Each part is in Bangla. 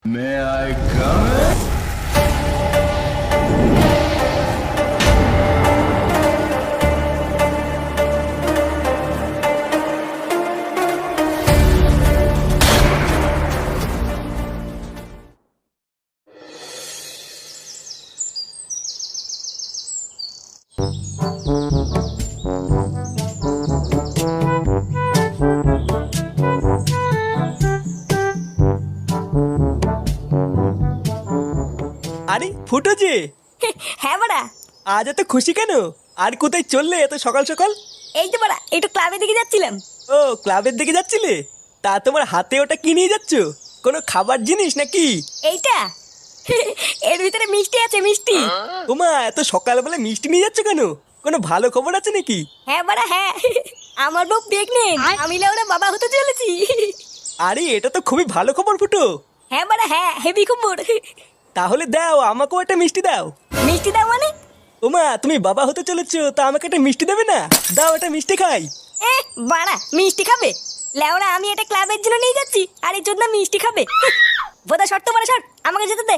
May I come in? আরে ফুটো যে হ্যাঁ বাড়া। আজ এত খুশি কেন? আর কোথায় চললে এত সকাল সকাল? এই তো বাড়া একটু ক্লাবের দিকে যাচ্ছিলাম। ও ক্লাবের দিকে যাচ্ছিলে? তা তোমার হাতে ওটা কি নিয়ে যাচ্ছ? কোনো খাবার জিনিস নাকি? এইটা এর ভিতরে মিষ্টি আছে, মিষ্টি। ওমা, এত সকালবেলা মিষ্টি নিয়ে যাচ্ছ কেন? কোনো ভালো খবর আছে নাকি? হ্যাঁ বাড়া হ্যাঁ, আমার বউ প্রেগনেন্ট, আমি ওরা বাবা হতে চলেছি। আরে এটা তো খুবই ভালো খবর ফুটো। হ্যাঁ বাড়া হ্যাঁ, হেভি খবর। তাহলে দাও, আমাকেও একটা মিষ্টি দাও। মিষ্টি দাও মানে? ওমা, তুমি বাবা হতে চলেছো, তা আমাকে একটা মিষ্টি দেবে না? দাও, একটা মিষ্টি খাই। এ বাড়া মিষ্টি খাবে? লেওড়া আমি এটা ক্লাবের জন্য নিয়ে যাচ্ছি, আর এই জন্য মিষ্টি খাবে? বোধা শর্ত বাড়া শর্ট, আমাকে যেতে দে।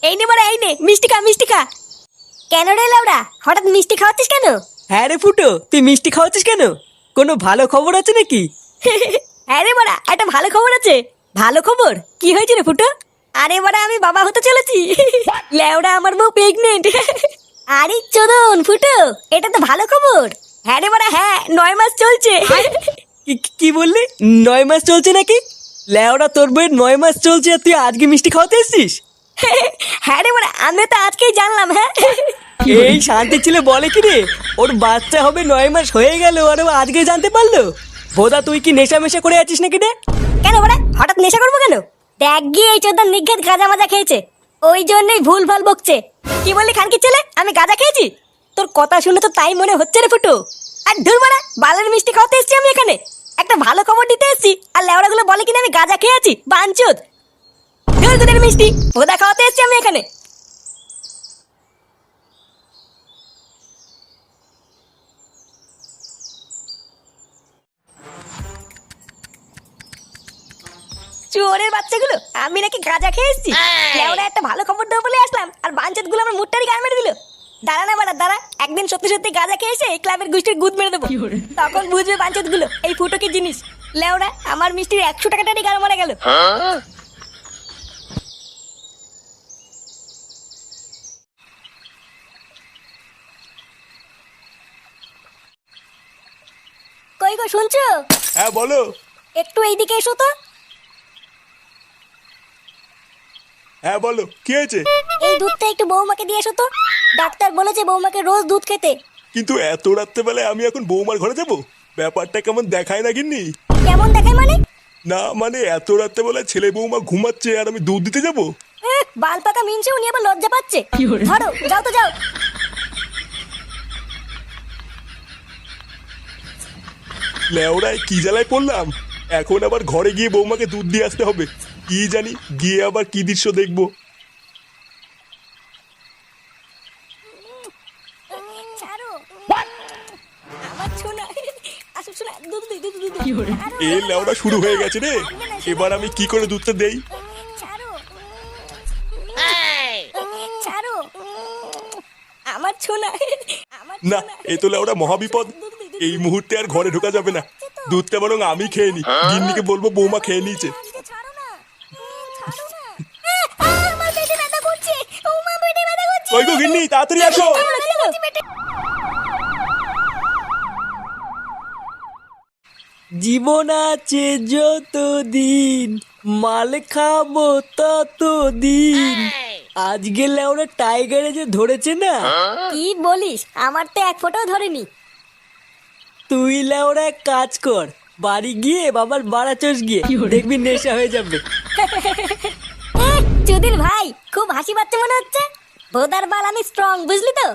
এই নে বাড়া, এই নে মিষ্টি খা, মিষ্টি খা। কেন রে লেওড়া, হঠাৎ মিষ্টি খাওয়াচ্ছিস কেন? হ্যাঁ রে ফুটো, তুই মিষ্টি খাওয়াচ্ছিস কেন? কোনো ভালো খবর আছে নাকি? হ্যাঁ রে বাড়া, একটা ভালো খবর আছে। ভালো খবর? কি হয়েছে রে ফুটো? আরে বাড়া আমি বাবা হতে চলেছি। লেওড়া আমার বউ প্রেগনেন্ট। আরে চোদন ফুটো, এটা তো ভালো খবর। হ্যাঁ রে বাড়া হ্যাঁ, 9 মাস চলছে। কি বললি? 9 মাস চলছে নাকি? লেওড়া, তোর বইয়ের 9 মাস চলছে আর তুই আজকে মিষ্টি খাওয়াতে এসেছিস? হ্যাঁ রে বাড়া, আমি তো আজকেই জানলাম। হ্যাঁ এই শান্তি ছেলে বলে কি রে, ওর বাচ্চা হবে 9 মাস হয়ে গেল আর ও আজকে জানতে পারলো? বোধা তুই কি নেশা মেশা করে আছিস নাকি রে? কেন বাড়া হঠাৎ নেশা করবো কেন? দেখ গিয়ে এই চোদ্দার নিঘাত গাঁজা মাজা খেয়েছে, ওই জন্যই ভুল ভাল বকছে। কি বললি খানকির ছেলে, আমি গাঁজা খেয়েছি? তোর কথা শুনে তো তাই মনে হচ্ছে রে ফুটো। আর ধুর বাড়া, বালের মিষ্টি খাওয়াতে এসেছি আমি এখানে, একটা ভালো খবর দিতে এসেছি, আর লেওড়া গুলো বলে কিনা আমি গাঁজা খেয়েছি। বাঞ্চুদ, ধুর তোদের মিষ্টি, ভোদা খাওয়াতে এসেছি আমি এখানে। চোরের বাচ্চাগুলো, আমি নাকি গাঁজা খেয়ে এসেছি? লেওড়া একটা ভালো খবর দেবো বলে আসলাম, আর বাঞ্চুদ গুলো আমার মুটটারি গান মেরে দিল। দাঁড়া না বাড়া দাঁড়া, একদিন সত্যি সত্যি গাঁজা খেয়ে এসে এই ক্লাবের গোষ্ঠীর গুদ মেরে দেবো, তখন বুঝবে বাঞ্চুদ গুলো এই ফুটো কি জিনিস। লেওড়া আমার মিষ্টির 100 টাকা টাড়ি গান মারা গেল। কই গো শুনছো? হ্যাঁ বলো। একটু এইদিকে এসো তো। হ্যাঁ বলো, কি হয়েছে? এই দুধটা একটু বৌমাকে দিয়ে এসো তো, ডাক্তার বলেছে বৌমাকে রোজ দুধ খেতে। কিন্তু এত রাত্রেবেলায় আমি এখন বৌমার ঘরে যাব? ব্যাপারটা কেমন দেখায় না গিন্নি? কেমন দেখায় মানে? না মানে এত রাত্রেবেলায় ছেলে বৌমা ঘুমাচ্ছে আর আমি দুধ দিতে যাব? বাল পাকা মিনছে, উনি আবার লজ্জা পাচ্ছে। ধরো যাও তো যাও। লেওড়ায় কি জ্বালায় পড়লাম, এখন আবার ঘরে গিয়ে বৌমাকে দুধ দিয়ে আসতে হবে। কি জানি গিয়ে আবার কি দৃশ্য দেখবো। ছাড়ো আমার সোনা, আসো সোনা, দুধ দুধ দুধ দুধ। এ লেওড়া শুরু হয়ে গেছে রে, এবার আমি কি করে দুধটা দেই? ছাড়ো ছাড়ো আমার সোনা, আমার না, এ তো লেওড়া মহাবিপদ। এই মুহূর্তে আর ঘরে ঢোকা যাবে না। দুধটা বরং আমি খেয়ে নি, গিন্নিকে বলবো বৌমা খেয়ে নিয়েছে। ছাড়ো না, ছাড়ো না। আমার পেটে ব্যথা করছে, ও মা পেটে ব্যথা করছে। ওই গো গিন্নি, তাড়াতাড়ি আসো। জীবন আছে যতদিন, মাল খাবো ততদিন। আজকে লেওরা টাইগারে যে ধরেছে না। কি বলিস, আমার তো এক ফোঁটাও ধরেনি। তুই লেওরা এক কাজ কর, বাড়ি গিয়ে বাবার বাড়া চোষ গিয়ে দেখবি নেশা হয়ে যাবে। চুদির ভাই খুব হাসি পাচ্ছে মনে হচ্ছে। ভোদার বাল আমি স্ট্রং, বুঝলি তো?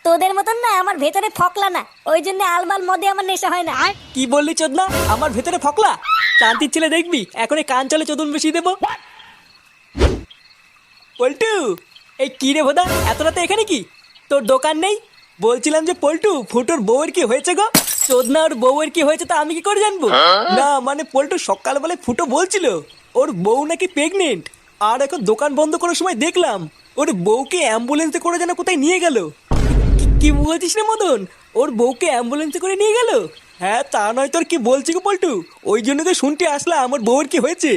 তোদের মতন না আমার ভেতরে ফকলা না, ওই জন্য আলবাল মদে আমার নেশা হয় না। কি বললি চোদনা, আমার ভেতরে ফকলা? শান্তির ছেলে দেখবি এখন কান চলে চোদন বেশি দেবো। পল্টু, এই কি রে ভোদা, এত রাতে এখানে কি? তোর দোকান নেই? বলছিলাম যে পল্টু ফুটোর বউয়ের কি হয়েছে গো? চোদনা ওর বউয়ের কি হয়েছে তা আমি কি করে জানবো? না মানে পল্টু সকালবেলায় ফুটো বলছিল ওর বউ নাকি প্রেগনেন্ট। আর এখন দোকান বন্ধ করার সময় দেখলাম ওর বউকে অ্যাম্বুলেন্সে করে যেন কোথায় নিয়ে গেল। কি বলছিস রে মদন? ওর বউকে অ্যাম্বুলেন্সে করে নিয়ে গেল? হ্যাঁ তা নয় তোর কি বলছি গো পল্টু, ওই জন্য তো শুনতে আসলাম আমার বউয়ের কি হয়েছে।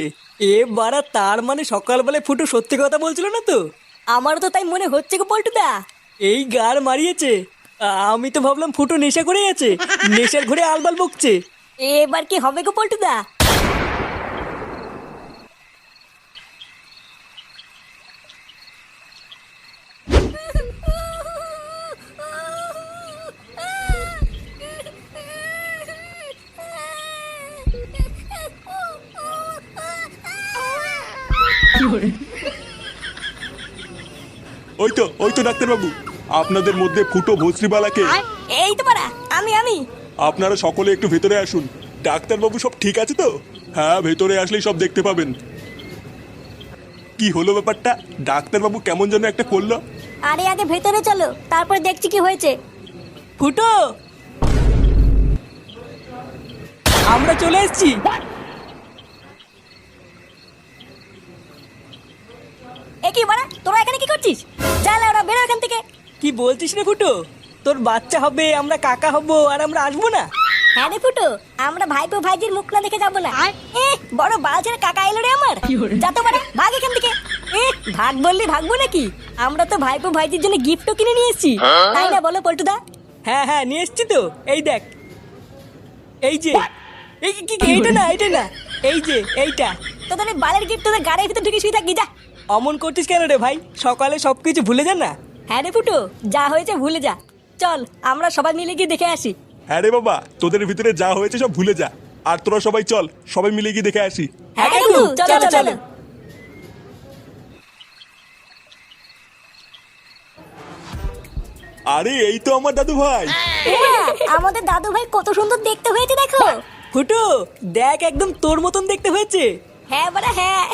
এ বাড়া, তার মানে সকালবেলায় ফুটো সত্যি কথা বলছিল না তো? আমারও তো তাই মনে হচ্ছে গো পল্টুদা। এই গার মারিয়েছে। আমি তো ভাবলাম ফুটো নেশা করে আছে, নেশার ঘরে আলবাল বকছে। এবার কি হবে গো পল্টুদা? ওই তো ডাক্তারবাবু, আপনাদের মধ্যে ফুটো ভস্রিবালাকে। এই তো পারা, আমি আপনারা সকলে একটু ভেতরে আসুন। ডাক্তারবাবু সব ঠিক আছে তো? হ্যাঁ, ভেতরে আসলেই সব দেখতে পাবেন। কি হলো ব্যাপারটা? ডাক্তারবাবু কেমন যেন একটা করলো। আরে আগে ভেতরে চলো, তারপর দেখছি কি হয়েছে। ফুটো, আমরা চলে এসেছি। এ কি বাড়া, তোরা এখানে কি করছিস? যা ওরা বেরো এখান থেকে। কি বলছিস রে ফুটো? তোর বাচ্চা হবে, আমরা কাকা হব, আর আমরা আসবো না? হ্যাঁ রে ফুটো, আমরা ভাইপো ভাইজির মুখ না দেখে যাবো না। বড় বালছের কাকা এলো রে আমার। যা তো বাড়া, ভাগ এখান থেকে। ভাগ বললি ভাগবো নাকি? আমরা তো ভাইপো ভাইজির জন্য গিফটও কিনে নিয়ে এসেছি, তাই না বলো পল্টুদা? হ্যাঁ হ্যাঁ নিয়ে এসছি তো, এই দেখ। এই যে এই এইটা না, এইটা না, এই যে এইটা। তোদের এই বালের গিফট তোদের গাড়ির ভিতর ঢুকে শুয়ে থাকি, যা। অমন করছিস কেন রে ভাই? সকালে সবকিছু ভুলে যান না। হ্যাঁ রে ফুটো, যা হয়েছে ভুলে যা। চল আমরা সবাই মিলে গিয়ে দেখে আসি। হ্যাঁ রে বাবা, তোদের ভিতরে যা হয়েছে সব ভুলে যা। আর তোরা সবাই চল, সবাই মিলে গিয়ে দেখে আসি। হ্যাঁ কাকু, চলো চলো। আরে এই তো আমার দাদু ভাই। আমাদের দাদু ভাই কত সুন্দর দেখতে হয়েছে দেখো। ফুটো দেখ, একদম তোর মতন দেখতে হয়েছে। হ্যাঁ বাড়া হ্যাঁ।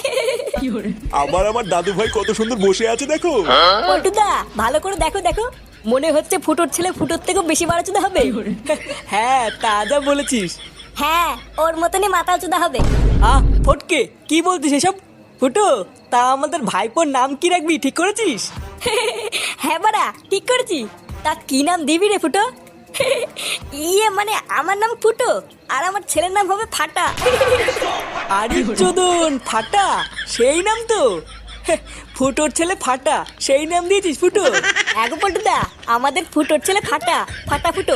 আমার দাদু ভাই কত সুন্দর বসে আছে দেখো। পল্টুদা ভালো করে দেখো দেখো, মনে হচ্ছে ফুটোর ছেলে ফুটোর থেকেও বেশি বাড়াচুদা হবে। হ্যাঁ তা যা বলেছিস। হ্যাঁ, ওর মতনই মাথা চুদা হবে। ফটকে কি বলছিস এসব? ফুটো, তা আমাদের ভাইপোর নাম কি রাখবি ঠিক করেছিস? হ্যাঁ বাড়া ঠিক করেছি। তা কি নাম দিবি রে ফুটো? মানে আমার নাম ফুটো, আর আমার ছেলের নাম হবে ফাটা। আরে চোদন, ফাটা সেই নাম তো। ফুটোর ছেলে ফাটা, সেই নাম দিয়েছিস ফুটো? এগো পল্টুদা, আমাদের ফুটোর ছেলে ফাটা, ফাটা ফুটো।